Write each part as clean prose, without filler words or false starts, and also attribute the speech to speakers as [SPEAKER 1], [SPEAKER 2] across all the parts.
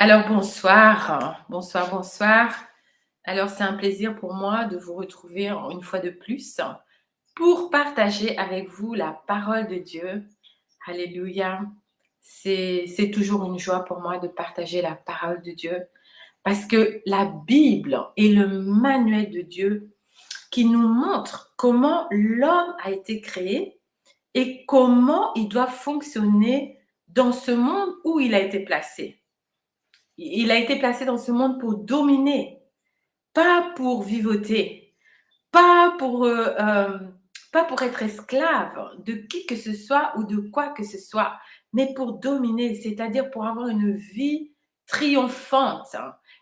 [SPEAKER 1] Alors bonsoir, bonsoir, bonsoir. Alors c'est un plaisir pour moi de vous retrouver une fois de plus pour partager avec vous la parole de Dieu. Alléluia. C'est toujours une joie pour moi de partager la parole de Dieu parce que la Bible est le manuel de Dieu qui nous montre comment l'homme a été créé et comment il doit fonctionner dans ce monde où il a été placé. Il a été placé dans ce monde pour dominer, pas pour vivoter, pas pour, pas pour être esclave de qui que ce soit ou de quoi que ce soit, mais pour dominer, c'est-à-dire pour avoir une vie triomphante,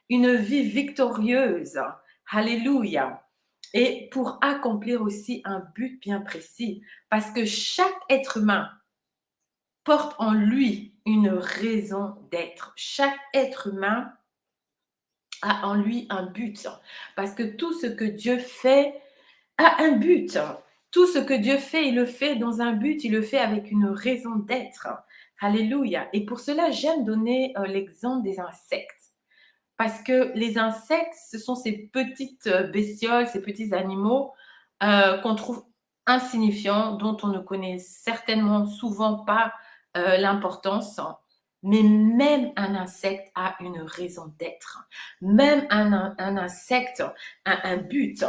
[SPEAKER 1] une vie victorieuse. Alléluia. Et pour accomplir aussi un but bien précis, parce que chaque être humain porte en lui une raison d'être. Chaque être humain a en lui un but. Parce que tout ce que Dieu fait a un but. Tout ce que Dieu fait, il le fait dans un but, il le fait avec une raison d'être. Alléluia. Et pour cela, j'aime donner l'exemple des insectes. Parce que les insectes, ce sont ces petites bestioles, ces petits animaux qu'on trouve insignifiants, dont on ne connaît certainement souvent pas l'importance. Mais même un insecte a une raison d'être. Même un insecte a un but.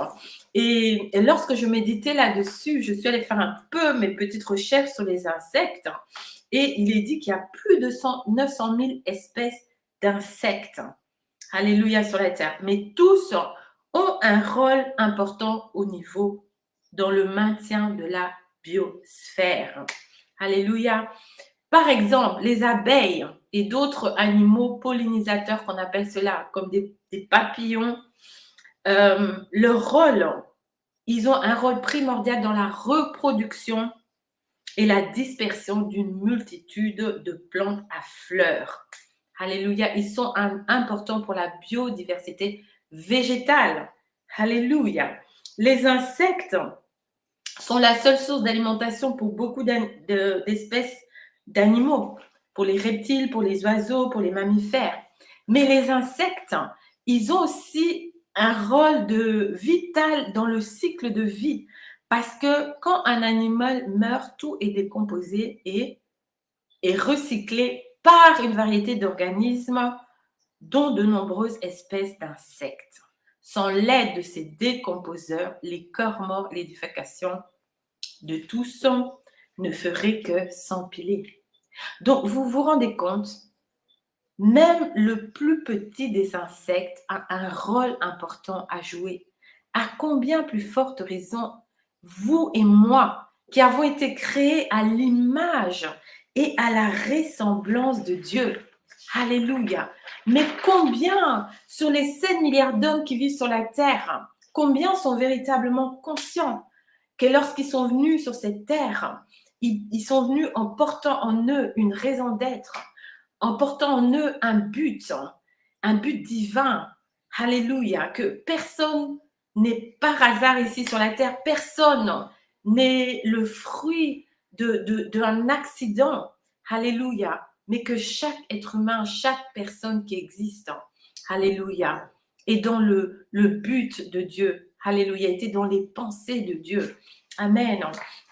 [SPEAKER 1] Et lorsque je méditais là-dessus, je suis allée faire un peu mes petites recherches sur les insectes. Et il est dit qu'il y a plus de 900 000 espèces d'insectes. Alléluia sur la terre. Mais tous ont un rôle important au niveau dans le maintien de la biosphère. Alléluia. Par exemple, les abeilles et d'autres animaux pollinisateurs qu'on appelle cela, comme des papillons, leur rôle, ils ont un rôle primordial dans la reproduction et la dispersion d'une multitude de plantes à fleurs. Alléluia. Ils sont importants pour la biodiversité végétale. Alléluia. Les insectes sont la seule source d'alimentation pour beaucoup d'espèces d'animaux, pour les reptiles, pour les oiseaux, pour les mammifères. Mais les insectes, ils ont aussi un rôle vital dans le cycle de vie parce que quand un animal meurt, tout est décomposé et est recyclé par une variété d'organismes, dont de nombreuses espèces d'insectes. Sans l'aide de ces décomposeurs, les corps morts, les défécations de tous ne feraient que s'empiler. Donc, vous vous rendez compte, même le plus petit des insectes a un rôle important à jouer. À combien plus forte raison, vous et moi, qui avons été créés à l'image et à la ressemblance de Dieu. Alléluia. Mais combien sur les 7 milliards d'hommes qui vivent sur la terre, combien sont véritablement conscients que lorsqu'ils sont venus sur cette terre, ils sont venus en portant en eux une raison d'être, en portant en eux un but divin. Alléluia. Que personne n'est par hasard ici sur la terre. Personne n'est le fruit d'un accident. Alléluia. Mais que chaque être humain, chaque personne qui existe, alléluia, est dans le but de Dieu. Alléluia. Était dans les pensées de Dieu. Amen.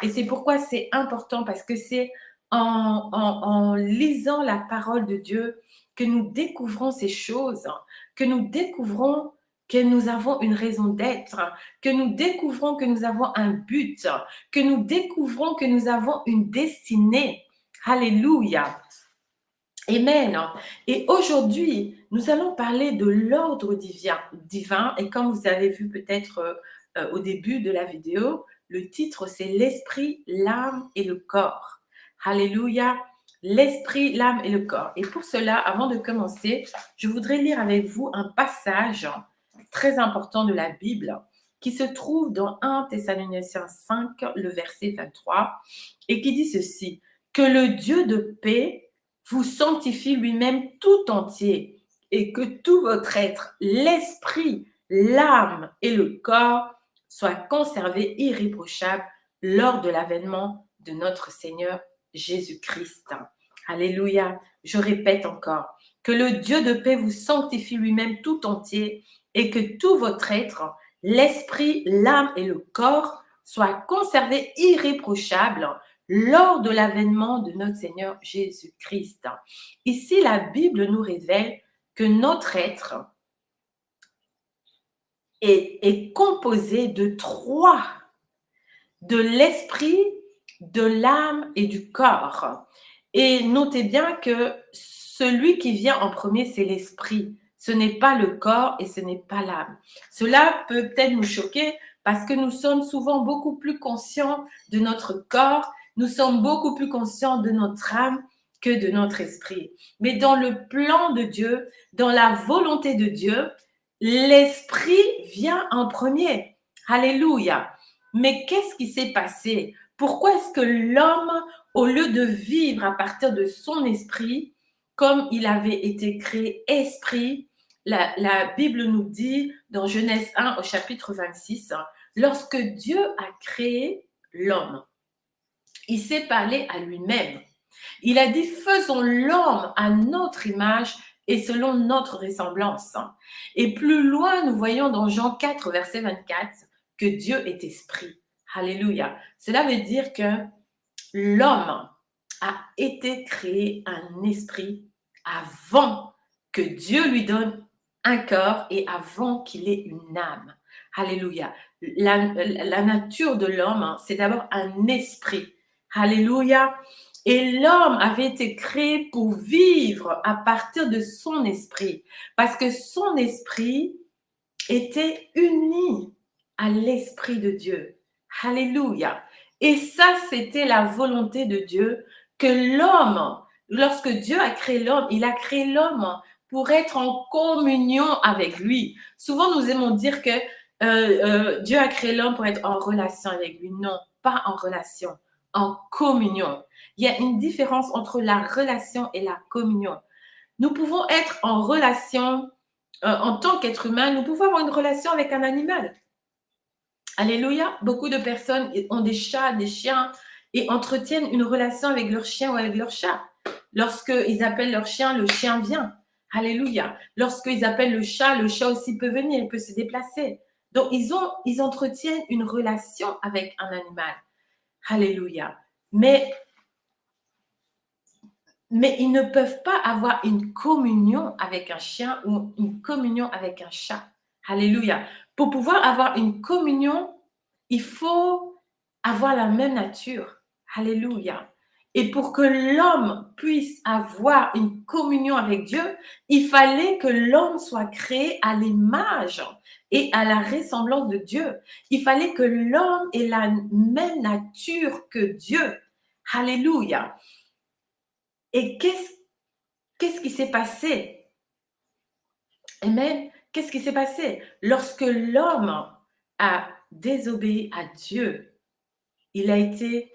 [SPEAKER 1] Et c'est pourquoi c'est important parce que c'est en lisant la parole de Dieu que nous découvrons ces choses, que nous découvrons que nous avons une raison d'être, que nous découvrons que nous avons un but, que nous découvrons que nous avons une destinée. Alléluia. Amen. Et aujourd'hui, nous allons parler de l'ordre divin. Et comme vous avez vu peut-être au début de la vidéo, le titre, c'est l'esprit, l'âme et le corps. Alléluia. L'esprit, l'âme et le corps. Et pour cela, avant de commencer, je voudrais lire avec vous un passage très important de la Bible qui se trouve dans 1 Thessaloniciens 5, le verset 23, et qui dit ceci, que le Dieu de paix vous sanctifie lui-même tout entier et que tout votre être, l'esprit, l'âme et le corps soient conservés irréprochables lors de l'avènement de notre Seigneur Jésus-Christ. Alléluia. Je répète encore, que le Dieu de paix vous sanctifie lui-même tout entier et que tout votre être, l'esprit, l'âme et le corps soient conservés irréprochables lors de l'avènement de notre Seigneur Jésus-Christ. Ici, la Bible nous révèle que notre être est composé de trois, de l'esprit, de l'âme et du corps. Et notez bien que celui qui vient en premier, c'est l'esprit. Ce n'est pas le corps et ce n'est pas l'âme. Cela peut peut-être nous choquer parce que nous sommes souvent beaucoup plus conscients de notre corps, nous sommes beaucoup plus conscients de notre âme que de notre esprit. Mais dans le plan de Dieu, dans la volonté de Dieu, l'esprit vient en premier. Alléluia. Mais qu'est-ce qui s'est passé? Pourquoi est-ce que l'homme, au lieu de vivre à partir de son esprit, comme il avait été créé esprit, la Bible nous dit dans Genèse 1 au chapitre 26, lorsque Dieu a créé l'homme, il s'est parlé à lui-même. Il a dit, faisons l'homme à notre image et selon notre ressemblance. Et plus loin, nous voyons dans Jean 4, verset 24, que Dieu est esprit. Alléluia. Cela veut dire que l'homme a été créé un esprit avant que Dieu lui donne un corps et avant qu'il ait une âme. Alléluia. La nature de l'homme, c'est d'abord un esprit. Alléluia. Et l'homme avait été créé pour vivre à partir de son esprit, parce que son esprit était uni à l'esprit de Dieu. Alléluia. Et ça, c'était la volonté de Dieu, que l'homme, lorsque Dieu a créé l'homme, il a créé l'homme pour être en communion avec lui. Souvent, nous aimons dire que Dieu a créé l'homme pour être en relation avec lui. Non, pas en relation, en communion. Il y a une différence entre la relation et la communion. Nous pouvons être en relation en tant qu'être humain, nous pouvons avoir une relation avec un animal. Alléluia. Beaucoup de personnes ont des chats, des chiens et entretiennent une relation avec leur chien ou avec leur chat. Lorsqu'ils appellent leur chien, le chien vient. Alléluia. Lorsqu'ils appellent le chat aussi peut venir, il peut se déplacer. Donc, ils entretiennent une relation avec un animal. Alléluia. Mais ils ne peuvent pas avoir une communion avec un chien ou une communion avec un chat. Alléluia. Pour pouvoir avoir une communion, il faut avoir la même nature. Alléluia. Et pour que l'homme puisse avoir une communion avec Dieu, il fallait que l'homme soit créé à l'image et à la ressemblance de Dieu. Il fallait que l'homme ait la même nature que Dieu. Alléluia. Et qu'est-ce qui s'est passé? Amen. Qu'est-ce qui s'est passé? Lorsque l'homme a désobéi à Dieu, il a été,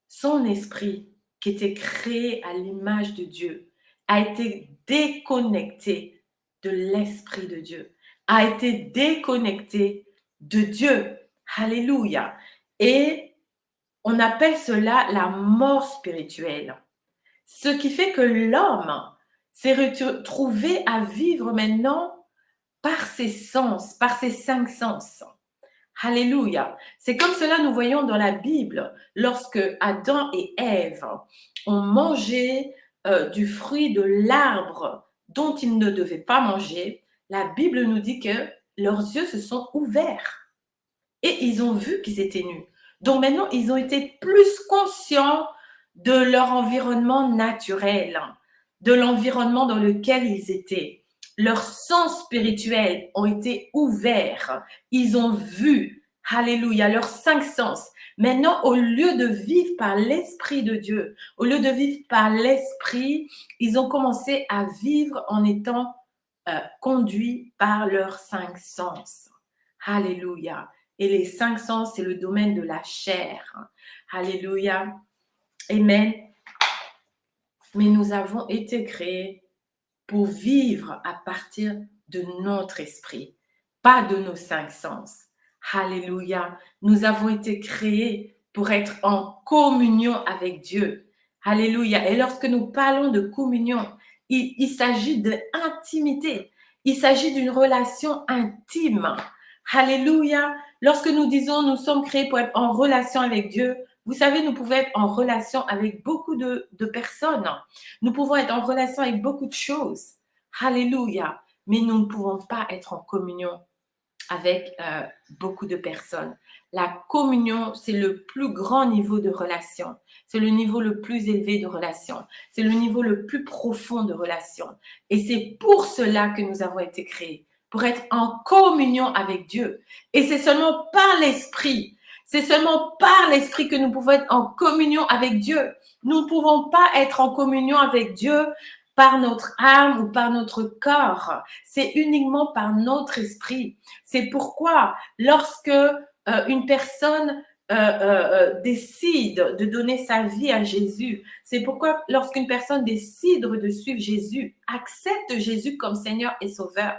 [SPEAKER 1] son esprit, qui était créé à l'image de Dieu, a été déconnecté de l'esprit de Dieu, a été déconnecté de Dieu. Alléluia. Et on appelle cela la mort spirituelle. Ce qui fait que l'homme s'est retrouvé à vivre maintenant par ses sens, par ses cinq sens. Alléluia. C'est comme cela nous voyons dans la Bible, lorsque Adam et Ève ont mangé du fruit de l'arbre dont ils ne devaient pas manger, la Bible nous dit que leurs yeux se sont ouverts et ils ont vu qu'ils étaient nus. Donc maintenant, ils ont été plus conscients de leur environnement naturel, de l'environnement dans lequel ils étaient. Leurs sens spirituels ont été ouverts. Ils ont vu, alléluia, leurs cinq sens. Maintenant, au lieu de vivre par l'Esprit de Dieu, au lieu de vivre par l'Esprit, ils ont commencé à vivre en étant conduits par leurs cinq sens. Alléluia. Et les cinq sens, c'est le domaine de la chair. Alléluia. Amen. Mais nous avons été créés pour vivre à partir de notre esprit, pas de nos cinq sens. Alléluia. Nous avons été créés pour être en communion avec Dieu. Alléluia. Et lorsque nous parlons de communion, il s'agit d'intimité. Il s'agit d'une relation intime. Alléluia. Lorsque nous disons nous sommes créés pour être en relation avec Dieu, vous savez, nous pouvons être en relation avec beaucoup de personnes. Nous pouvons être en relation avec beaucoup de choses. Alléluia. Mais nous ne pouvons pas être en communion avec beaucoup de personnes. La communion, c'est le plus grand niveau de relation. C'est le niveau le plus élevé de relation. C'est le niveau le plus profond de relation. Et c'est pour cela que nous avons été créés, pour être en communion avec Dieu. Et c'est seulement par l'Esprit, c'est seulement par l'Esprit que nous pouvons être en communion avec Dieu. Nous ne pouvons pas être en communion avec Dieu par notre âme ou par notre corps. C'est uniquement par notre esprit. C'est pourquoi lorsque une personne décide de donner sa vie à Jésus, c'est pourquoi lorsqu'une personne décide de suivre Jésus, accepte Jésus comme Seigneur et Sauveur,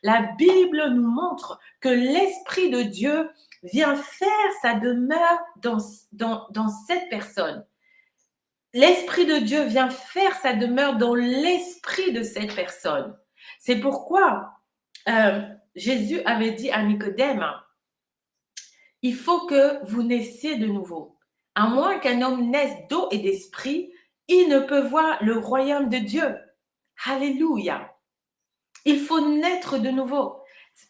[SPEAKER 1] la Bible nous montre que l'Esprit de Dieu vient faire sa demeure dans cette personne. L'Esprit de Dieu vient faire sa demeure dans l'esprit de cette personne. C'est pourquoi Jésus avait dit à Nicodème, il faut que vous naissiez de nouveau. À moins qu'un homme naisse d'eau et d'esprit, il ne peut voir le royaume de Dieu. Alléluia. Il faut naître de nouveau.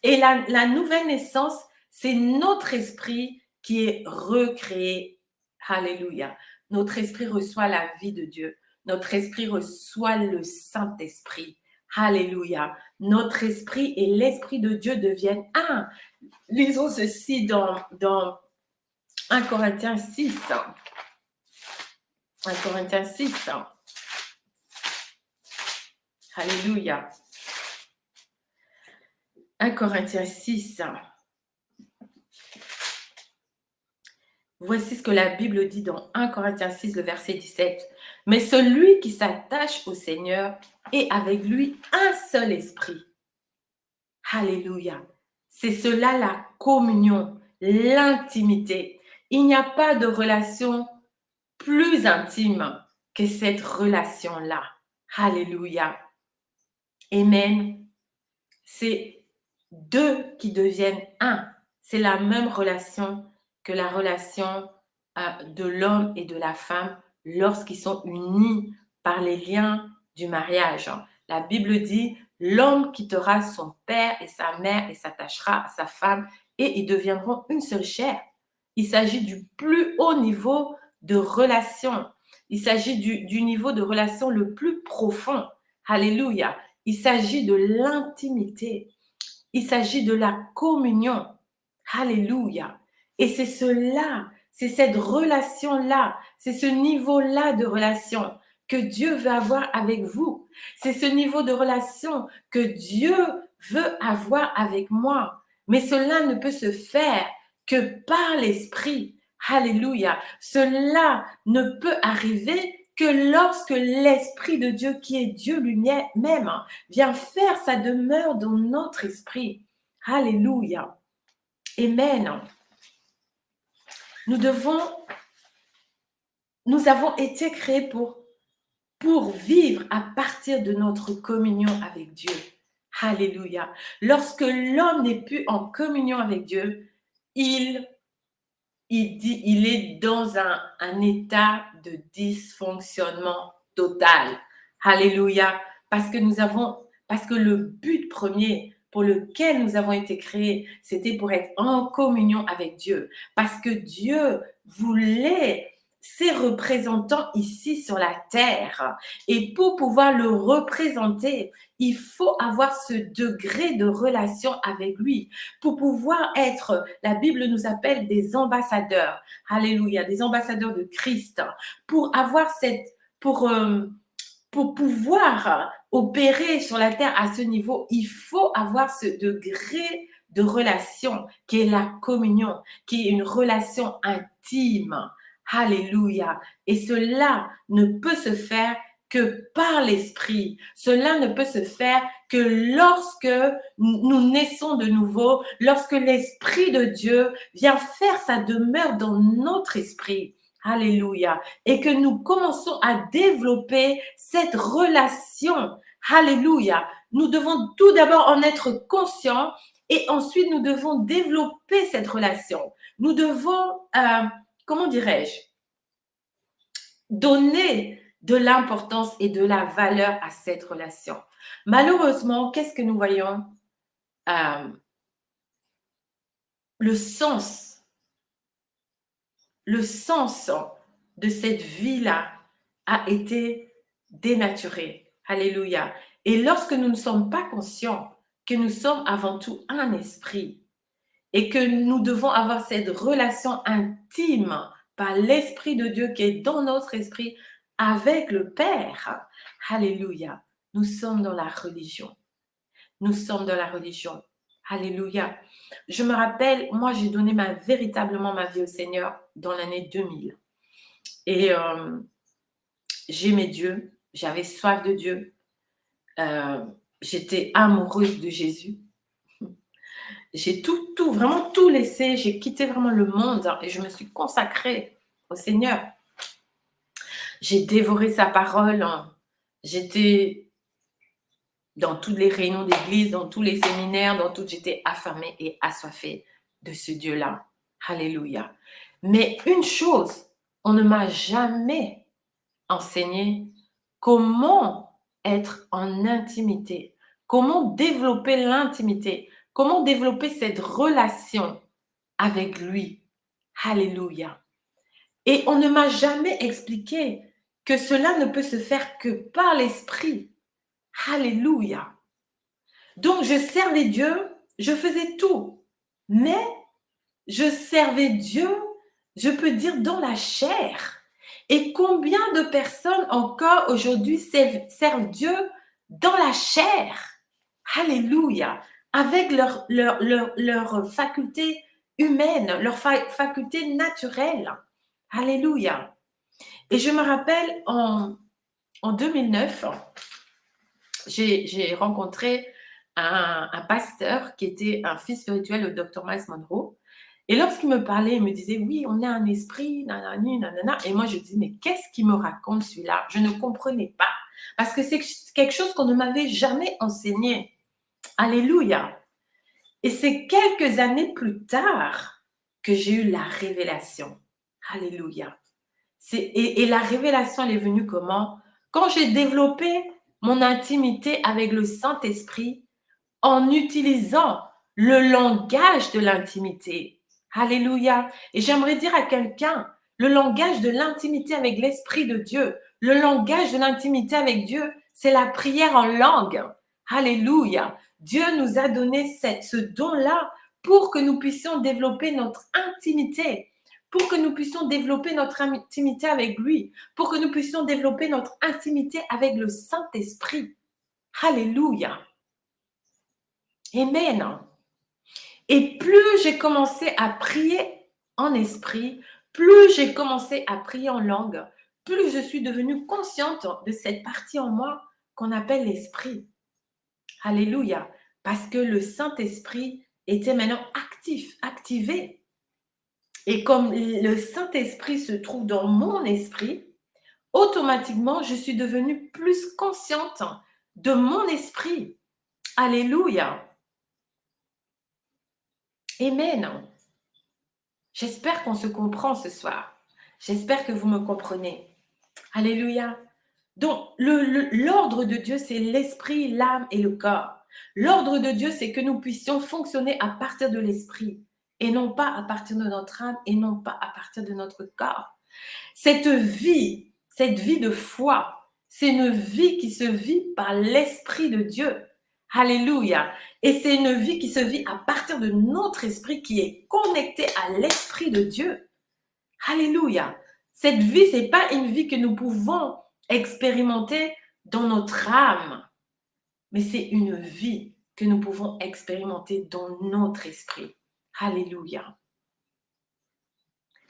[SPEAKER 1] Et la nouvelle naissance, c'est notre esprit qui est recréé. Alléluia. Notre esprit reçoit la vie de Dieu. Notre esprit reçoit le Saint-Esprit. Alléluia. Notre esprit et l'esprit de Dieu deviennent un. Lisons ceci dans 1 Corinthiens 6. 1 Corinthiens 6. Alléluia. 1 Corinthiens 6. Voici ce que la Bible dit dans 1 Corinthiens 6, le verset 17. Mais celui qui s'attache au Seigneur est avec lui un seul esprit. Alléluia. C'est cela la communion, l'intimité. Il n'y a pas de relation plus intime que cette relation-là. Alléluia. Amen. C'est deux qui deviennent un. C'est la même relation que la relation de l'homme et de la femme lorsqu'ils sont unis par les liens du mariage. La Bible dit, l'homme quittera son père et sa mère et s'attachera à sa femme et ils deviendront une seule chair. Il s'agit du plus haut niveau de relation. Il s'agit du niveau de relation le plus profond. Alléluia. Il s'agit de l'intimité. Il s'agit de la communion. Alléluia. Et c'est cela, c'est cette relation-là, c'est ce niveau-là de relation que Dieu veut avoir avec vous. C'est ce niveau de relation que Dieu veut avoir avec moi. Mais cela ne peut se faire que par l'Esprit. Alléluia. Cela ne peut arriver que lorsque l'Esprit de Dieu, qui est Dieu lui-même, vient faire sa demeure dans notre esprit. Alléluia. Amen. Nous avons été créés pour vivre à partir de notre communion avec Dieu. Alléluia. Lorsque l'homme n'est plus en communion avec Dieu, il est dans un état de dysfonctionnement total. Alléluia. Parce que le but premier pour lequel nous avons été créés, c'était pour être en communion avec Dieu. Parce que Dieu voulait ses représentants ici sur la terre. Et pour pouvoir le représenter, il faut avoir ce degré de relation avec lui. Pour pouvoir être, la Bible nous appelle des ambassadeurs. Alléluia, des ambassadeurs de Christ. Pour avoir pour pouvoir opérer sur la terre à ce niveau, il faut avoir ce degré de relation qui est la communion, qui est une relation intime. Alléluia. Et cela ne peut se faire que par l'Esprit. Cela ne peut se faire que lorsque nous naissons de nouveau, lorsque l'Esprit de Dieu vient faire sa demeure dans notre esprit. Alléluia. Et que nous commençons à développer cette relation. Alléluia. Nous devons tout d'abord en être conscients et ensuite nous devons développer cette relation. Nous devons, comment dirais-je, donner de l'importance et de la valeur à cette relation. Malheureusement, qu'est-ce que nous voyons? Le sens de cette vie-là a été dénaturé. Alléluia. Et lorsque nous ne sommes pas conscients que nous sommes avant tout un esprit et que nous devons avoir cette relation intime par l'Esprit de Dieu qui est dans notre esprit avec le Père, alléluia, nous sommes dans la religion. Nous sommes dans la religion. Alléluia. Je me rappelle, moi, j'ai donné véritablement ma vie au Seigneur dans l'année 2000. Et j'aimais Dieu, j'avais soif de Dieu, j'étais amoureuse de Jésus. J'ai vraiment tout laissé, j'ai quitté vraiment le monde et je me suis consacrée au Seigneur. J'ai dévoré sa parole, j'étais dans toutes les réunions d'église, dans tous les séminaires, j'étais affamée et assoiffée de ce Dieu-là. Alléluia. Mais une chose, on ne m'a jamais enseigné comment être en intimité, comment développer l'intimité, comment développer cette relation avec lui. Alléluia. Et on ne m'a jamais expliqué que cela ne peut se faire que par l'esprit. Alléluia. Donc, je servais Dieu, je faisais tout. Mais je servais Dieu, je peux dire, dans la chair. Et combien de personnes encore aujourd'hui servent Dieu dans la chair? Alléluia. Avec leur faculté humaine, leur faculté naturelle. Alléluia. Et je me rappelle en 2009, j'ai rencontré un pasteur qui était un fils spirituel au Dr. Miles Monroe. Et lorsqu'il me parlait, il me disait, oui, on a un esprit, nanani, nanana. Et moi, je dis, mais qu'est-ce qu'il me raconte celui-là? Je ne comprenais pas. Parce que c'est quelque chose qu'on ne m'avait jamais enseigné. Alléluia. Et c'est quelques années plus tard que j'ai eu la révélation. Alléluia. Et la révélation, elle est venue comment? Quand j'ai développé mon intimité avec le Saint-Esprit en utilisant le langage de l'intimité. Alléluia. Et j'aimerais dire à quelqu'un, le langage de l'intimité avec l'Esprit de Dieu, le langage de l'intimité avec Dieu, c'est la prière en langue. Alléluia. Dieu nous a donné ce don-là pour que nous puissions développer notre intimité, pour que nous puissions développer notre intimité avec lui, pour que nous puissions développer notre intimité avec le Saint-Esprit. Alléluia. Amen. Et plus j'ai commencé à prier en esprit, plus j'ai commencé à prier en langue, plus je suis devenue consciente de cette partie en moi qu'on appelle l'esprit. Alléluia. Parce que le Saint-Esprit était maintenant activé. Et comme le Saint-Esprit se trouve dans mon esprit, automatiquement, je suis devenue plus consciente de mon esprit. Alléluia. Amen. J'espère qu'on se comprend ce soir. J'espère que vous me comprenez. Alléluia. Donc, l'ordre de Dieu, c'est l'esprit, l'âme et le corps. L'ordre de Dieu, c'est que nous puissions fonctionner à partir de l'esprit et non pas à partir de notre âme et non pas à partir de notre corps. Cette vie de foi, c'est une vie qui se vit par l'esprit de Dieu. Alléluia. Et c'est une vie qui se vit à partir de notre esprit qui est connecté à l'esprit de Dieu. Alléluia. Cette vie, ce n'est pas une vie que nous pouvons expérimenter dans notre âme, mais c'est une vie que nous pouvons expérimenter dans notre esprit. Alléluia.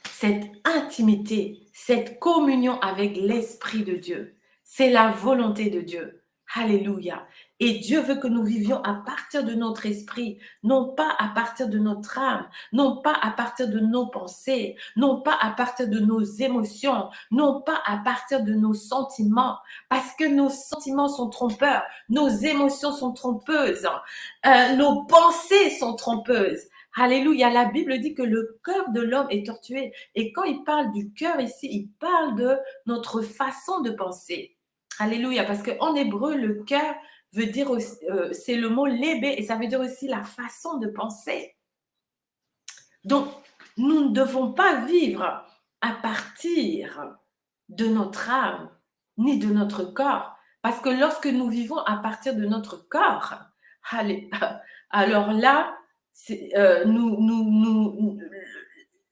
[SPEAKER 1] Cette intimité, cette communion avec l'Esprit de Dieu, c'est la volonté de Dieu. Alléluia. Et Dieu veut que nous vivions à partir de notre esprit, non pas à partir de notre âme, non pas à partir de nos pensées, non pas à partir de nos émotions, non pas à partir de nos sentiments, parce que nos sentiments sont trompeurs, nos émotions sont trompeuses, nos pensées sont trompeuses. Alléluia. La Bible dit que le cœur de l'homme est tortué. Et quand il parle du cœur ici, il parle de notre façon de penser. Alléluia, parce qu'en hébreu, le cœur veut dire aussi, c'est le mot lébé et ça veut dire aussi la façon de penser. Donc, nous ne devons pas vivre à partir de notre âme ni de notre corps, parce que lorsque nous vivons à partir de notre corps, alors là,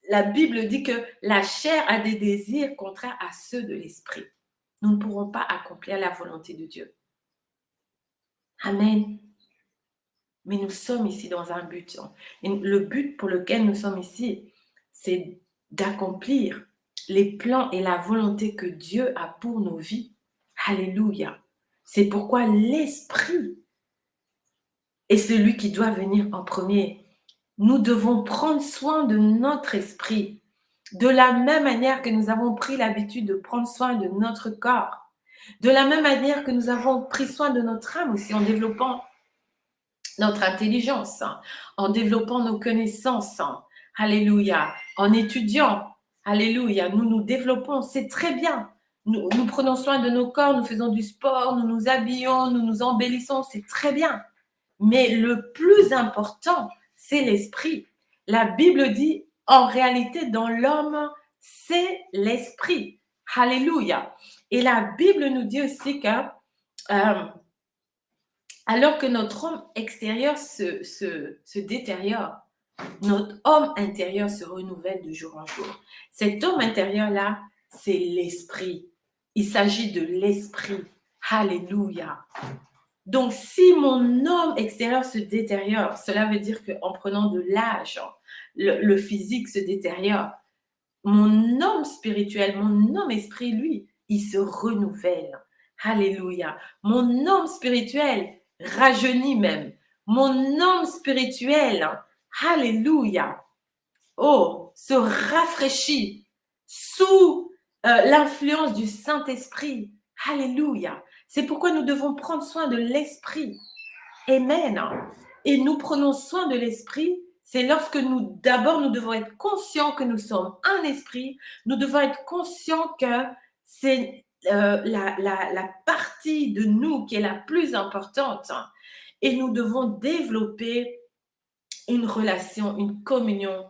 [SPEAKER 1] la Bible dit que la chair a des désirs contraires à ceux de l'esprit. Nous ne pourrons pas accomplir la volonté de Dieu. Amen. Mais nous sommes ici dans un but. Et le but pour lequel nous sommes ici, c'est d'accomplir les plans et la volonté que Dieu a pour nos vies. Alléluia. C'est pourquoi l'Esprit est celui qui doit venir en premier. Nous devons prendre soin de notre esprit, de la même manière que nous avons pris l'habitude de prendre soin de notre corps, de la même manière que nous avons pris soin de notre âme aussi en développant notre intelligence, en développant nos connaissances, alléluia, en étudiant, alléluia, nous nous développons, c'est très bien. Nous prenons soin de nos corps, nous faisons du sport, nous nous habillons, nous nous embellissons, c'est très bien. Mais le plus important, c'est l'esprit. La Bible dit, en réalité, dans l'homme, c'est l'esprit. Alléluia. Et la Bible nous dit aussi que alors que notre homme extérieur se détériore, notre homme intérieur se renouvelle de jour en jour. Cet homme intérieur-là, c'est l'esprit. Il s'agit de l'esprit. Alléluia. Donc, si mon homme extérieur se détériore, cela veut dire qu'en prenant de l'âge, le physique se détériore. Mon homme spirituel, mon homme esprit, lui, il se renouvelle. Alléluia. Mon homme spirituel rajeunit même. Mon homme spirituel, alléluia, oh, se rafraîchit sous l'influence du Saint-Esprit. Alléluia. C'est pourquoi nous devons prendre soin de l'esprit. Amen. Et nous prenons soin de l'esprit, c'est lorsque nous devons être conscients que nous sommes un esprit, nous devons être conscients que c'est la partie de nous qui est la plus importante et nous devons développer une relation, une communion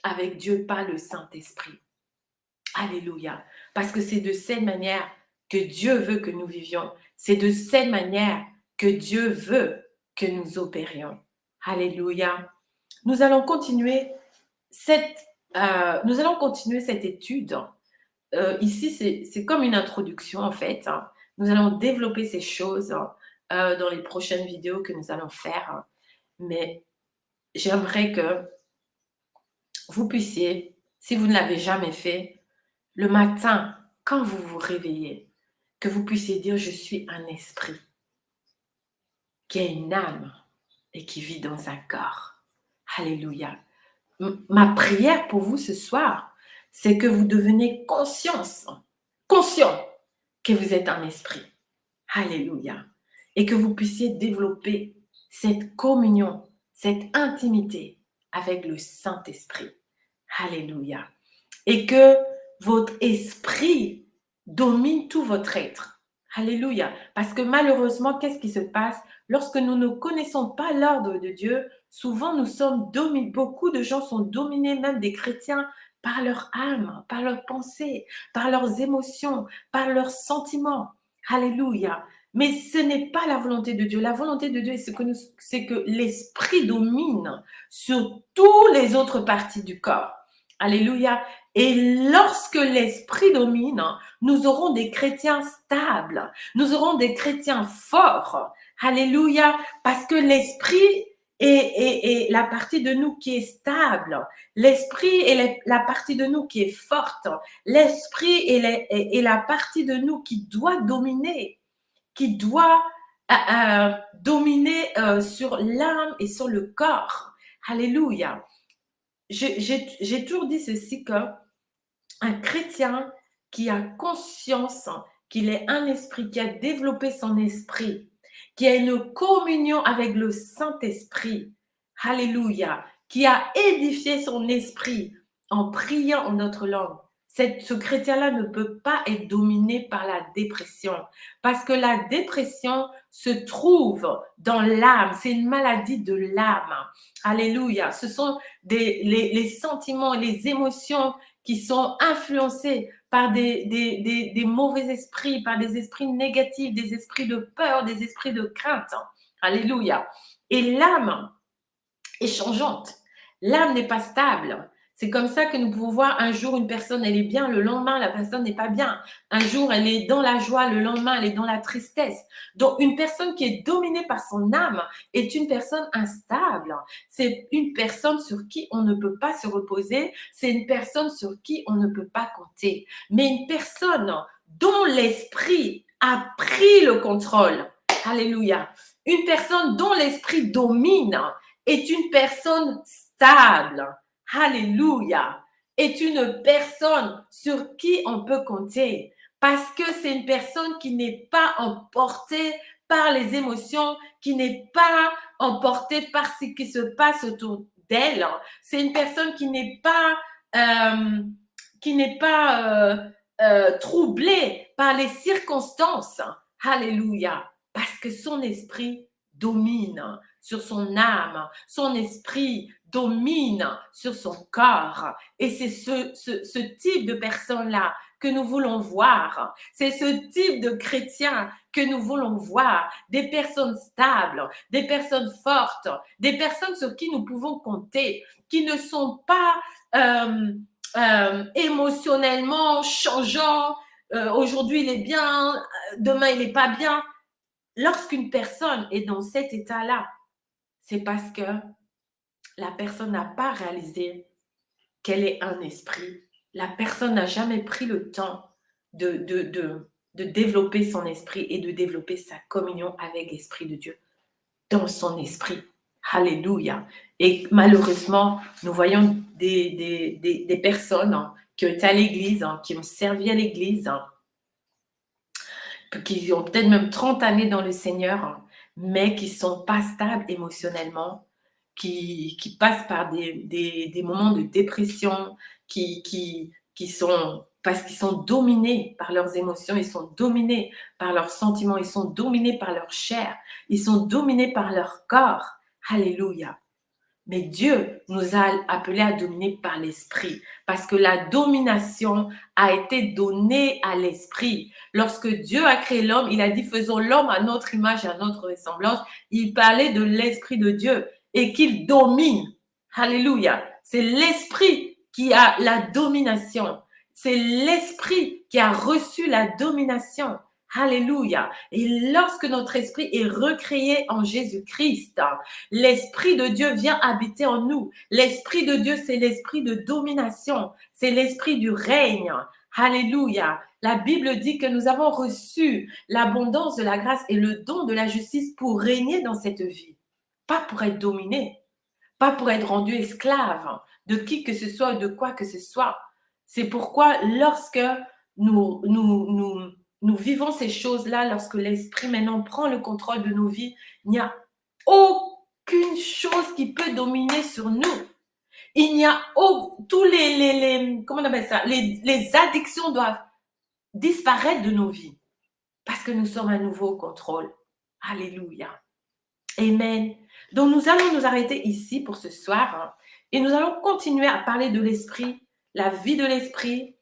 [SPEAKER 1] avec Dieu par le Saint-Esprit. Alléluia. Parce que c'est de cette manière que Dieu veut que nous vivions. C'est de cette manière que Dieu veut que nous opérions. Alléluia. Nous allons continuer cette étude. Ici, c'est comme une introduction en fait. Nous allons développer ces choses dans les prochaines vidéos que nous allons faire. Mais j'aimerais que vous puissiez, si vous ne l'avez jamais fait, le matin, quand vous vous réveillez, que vous puissiez dire « Je suis un esprit qui a une âme et qui vit dans un corps. » Alléluia. Ma prière pour vous ce soir, c'est que vous deveniez conscient que vous êtes un esprit. Alléluia. Et que vous puissiez développer cette communion, cette intimité avec le Saint-Esprit. Alléluia. Et que votre esprit domine tout votre être. Alléluia. Parce que malheureusement, qu'est-ce qui se passe? Lorsque nous ne connaissons pas l'ordre de Dieu, souvent nous sommes dominés, beaucoup de gens sont dominés, même des chrétiens, par leur âme, par leurs pensées, par leurs émotions, par leurs sentiments. Alléluia. Mais ce n'est pas la volonté de Dieu. La volonté de Dieu, c'est que l'esprit domine sur toutes les autres parties du corps. Alléluia. Et lorsque l'esprit domine, nous aurons des chrétiens stables. Nous aurons des chrétiens forts. Alléluia. Parce que l'esprit est la partie de nous qui est stable. L'esprit est la partie de nous qui est forte. L'esprit est la partie de nous qui doit dominer, qui doit dominer sur l'âme et sur le corps. Alléluia. J'ai toujours dit ceci qu'un chrétien qui a conscience qu'il est un esprit, qui a développé son esprit, qui a une communion avec le Saint-Esprit, alléluia, qui a édifié son esprit en priant en notre langue. Ce chrétien-là ne peut pas être dominé par la dépression parce que la dépression se trouve dans l'âme. C'est une maladie de l'âme. Alléluia. Ce sont les sentiments, les émotions qui sont influencés par des mauvais esprits, par des esprits négatifs, des esprits de peur, des esprits de crainte. Alléluia. Et l'âme est changeante. L'âme n'est pas stable. C'est comme ça que nous pouvons voir un jour une personne, elle est bien, le lendemain, la personne n'est pas bien. Un jour, elle est dans la joie, le lendemain, elle est dans la tristesse. Donc, une personne qui est dominée par son âme est une personne instable. C'est une personne sur qui on ne peut pas se reposer. C'est une personne sur qui on ne peut pas compter. Mais une personne dont l'esprit a pris le contrôle. Alléluia. Une personne dont l'esprit domine est une personne stable. Alléluia. Est une personne sur qui on peut compter parce que c'est une personne qui n'est pas emportée par les émotions, qui n'est pas emportée par ce qui se passe autour d'elle. C'est une personne qui n'est pas troublée par les circonstances. Alléluia. Parce que son esprit domine sur son âme, son esprit domine sur son corps. Et c'est ce type de personne-là que nous voulons voir. C'est ce type de chrétien que nous voulons voir. Des personnes stables, des personnes fortes, des personnes sur qui nous pouvons compter, qui ne sont pas émotionnellement changeants. Aujourd'hui, il est bien, demain, il n'est pas bien. Lorsqu'une personne est dans cet état-là, c'est parce que la personne n'a pas réalisé qu'elle est un esprit. La personne n'a jamais pris le temps de développer son esprit et de développer sa communion avec l'Esprit de Dieu dans son esprit. Alléluia. Et malheureusement, nous voyons des personnes qui ont été à l'église, qui ont servi à l'église, qui ont peut-être même 30 années dans le Seigneur, mais qui ne sont pas stables émotionnellement, qui passent par des moments de dépression, parce qu'ils sont dominés par leurs émotions, ils sont dominés par leurs sentiments, ils sont dominés par leur chair, ils sont dominés par leur corps. Alléluia. Mais Dieu nous a appelés à dominer par l'esprit, parce que la domination a été donnée à l'esprit. Lorsque Dieu a créé l'homme, il a dit faisons l'homme à notre image et à notre ressemblance. Il parlait de l'esprit de Dieu et qu'il domine. Alléluia. C'est l'esprit qui a la domination. C'est l'esprit qui a reçu la domination. Alléluia. Et lorsque notre esprit est recréé en Jésus-Christ, l'Esprit de Dieu vient habiter en nous. L'Esprit de Dieu, c'est l'esprit de domination. C'est l'esprit du règne. Alléluia. La Bible dit que nous avons reçu l'abondance de la grâce et le don de la justice pour régner dans cette vie. Pas pour être dominé, pas pour être rendu esclave de qui que ce soit ou de quoi que ce soit. C'est pourquoi lorsque nous vivons ces choses-là, lorsque l'Esprit maintenant prend le contrôle de nos vies, il n'y a aucune chose qui peut dominer sur nous. Il n'y a tous comment on appelle ça, les addictions doivent disparaître de nos vies parce que nous sommes à nouveau au contrôle. Alléluia. Amen. Donc nous allons nous arrêter ici pour ce soir et nous allons continuer à parler de l'esprit, la vie de l'esprit,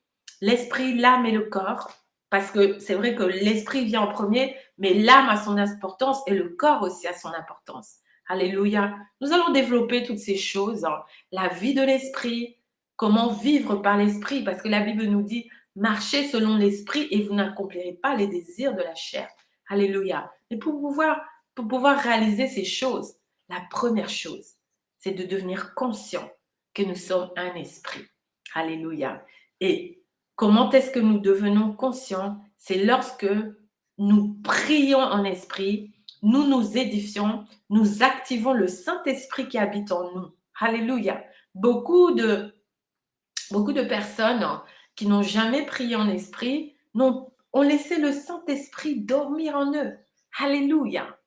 [SPEAKER 1] l'âme et le corps. Parce que c'est vrai que l'esprit vient en premier, mais l'âme a son importance et le corps aussi a son importance. Alléluia. Nous allons développer toutes ces choses. La vie de l'esprit, comment vivre par l'esprit, parce que la Bible nous dit, marchez selon l'esprit et vous n'accomplirez pas les désirs de la chair. Alléluia. Et pour pouvoir réaliser ces choses, la première chose, c'est de devenir conscient que nous sommes un esprit. Alléluia. Et comment est-ce que nous devenons conscients? C'est lorsque nous prions en esprit, nous nous édifions, nous activons le Saint-Esprit qui habite en nous. Alléluia. Beaucoup de personnes qui n'ont jamais prié en esprit ont laissé le Saint-Esprit dormir en eux. Alléluia.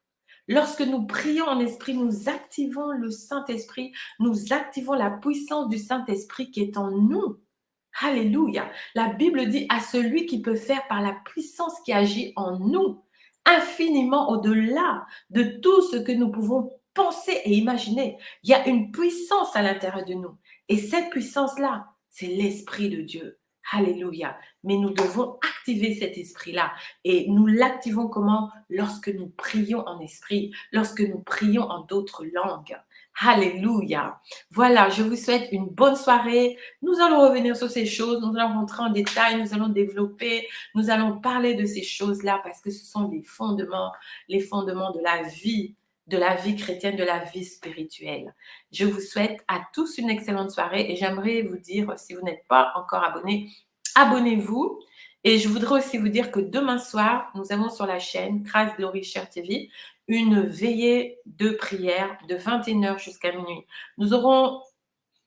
[SPEAKER 1] Lorsque nous prions en esprit, nous activons le Saint-Esprit, nous activons la puissance du Saint-Esprit qui est en nous. Alléluia. La Bible dit à celui qui peut faire par la puissance qui agit en nous, infiniment au-delà de tout ce que nous pouvons penser et imaginer. Il y a une puissance à l'intérieur de nous. Et cette puissance-là, c'est l'Esprit de Dieu. Alléluia. Mais nous devons activer cet esprit-là. Et nous l'activons comment? Lorsque nous prions en esprit, lorsque nous prions en d'autres langues. Alléluia. Voilà, je vous souhaite une bonne soirée. Nous allons revenir sur ces choses, nous allons rentrer en détail, nous allons développer, nous allons parler de ces choses-là parce que ce sont les fondements de la vie chrétienne, de la vie spirituelle. Je vous souhaite à tous une excellente soirée et j'aimerais vous dire, si vous n'êtes pas encore abonné, abonnez-vous. Et je voudrais aussi vous dire que demain soir, nous avons sur la chaîne Christ Glory Share TV une veillée de prière de 21h jusqu'à minuit. Nous aurons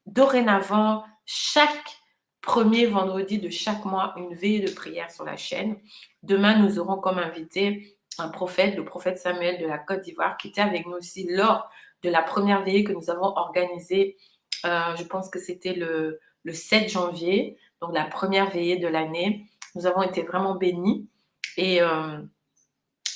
[SPEAKER 1] dorénavant chaque premier vendredi de chaque mois une veillée de prière sur la chaîne. Demain, nous aurons comme invité un prophète, le prophète Samuel de la Côte d'Ivoire, qui était avec nous aussi lors de la première veillée que nous avons organisée. Je pense que c'était le 7 janvier, donc la première veillée de l'année. Nous avons été vraiment bénis et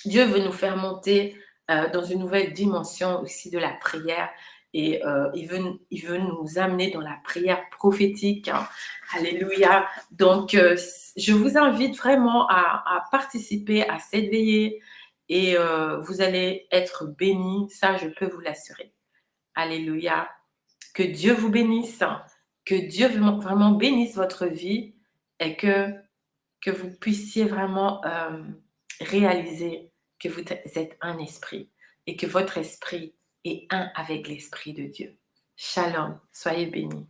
[SPEAKER 1] Dieu veut nous faire monter dans une nouvelle dimension aussi de la prière et il veut nous amener dans la prière prophétique. Hein. Alléluia. Donc, je vous invite vraiment à participer à cette veillée et vous allez être bénis, ça je peux vous l'assurer. Alléluia. Que Dieu vous bénisse, que Dieu vraiment bénisse votre vie et que vous puissiez vraiment réaliser que vous êtes un esprit et que votre esprit est un avec l'esprit de Dieu. Shalom, soyez bénis.